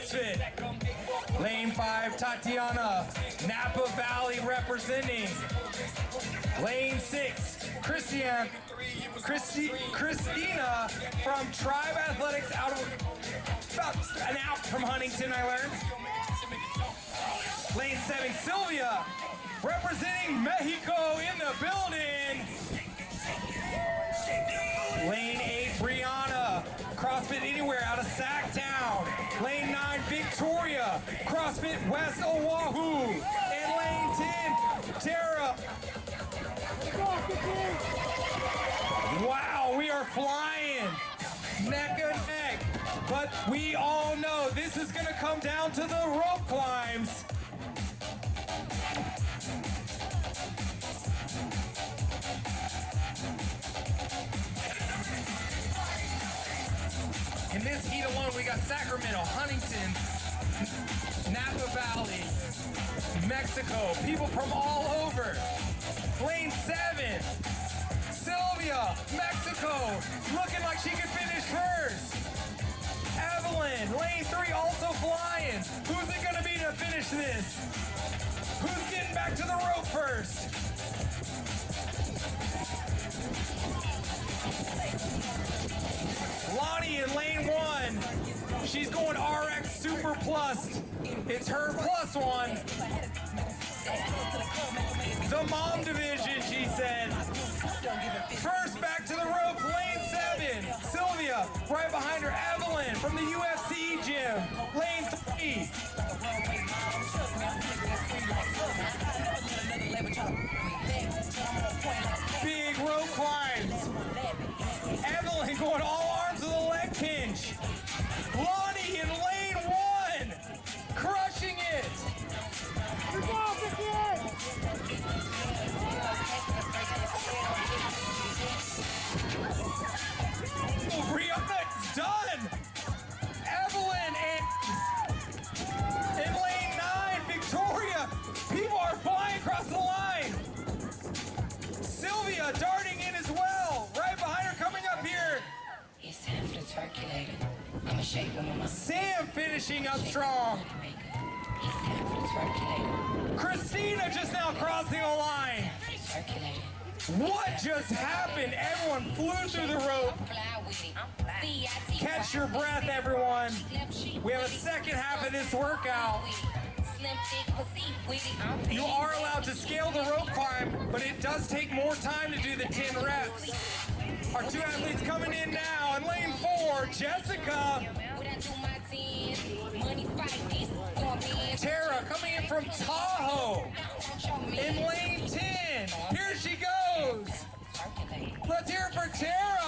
CrossFit. Lane 5, Tatiana, Napa Valley representing. Lane 6, Christina from Tribe Athletics out of about an out from Huntington, I learned. Lane 7, Sylvia, representing Mexico in the building. Lane 8, Brianna, CrossFit Anywhere out of Sacktown. Lane 9, Victoria, CrossFit West Oahu. And lane 10, Tara. Wow, we are flying neck and neck. But we all know this is going to come down to the rope climbs. In this heat alone, we got Sacramento, Huntington, Napa Valley, Mexico, people from all over. Lane 7, Sylvia, Mexico, looking like she could finish first. Evelyn, lane 3, also flying. Who's it gonna be to finish this? Who's getting back to the rope first? Lonnie in lane 1. She's going RX Super Plus. It's her plus one. The mom division, she said. First back to the rope, lane 7. Sylvia, right behind her. Evelyn from the UFC gym. Lane 3. Big rope climbs. Evelyn going all arms with a leg hinge. Lonnie in lane 1, crushing it. Brianna's done. Evelyn in lane 9, Victoria. People are flying across the line. Sylvia darting in as well. Right behind her, coming up here. It's time for the circulator. I'ma shake them on my Sam finishing up strong. It's time for the circulator. Christina just now crossing the line. Circulator. What just happened? Everyone flew through the rope. Fly with it. Catch your breath, everyone. We have a second half of this workout. You are allowed to scale the rope climb, but it does take more time to do the 10 reps. Our 2 athletes coming in now. In lane 4, Jessica. Tara coming in from Tahoe. In lane 10, here she goes. Let's hear it for Tara.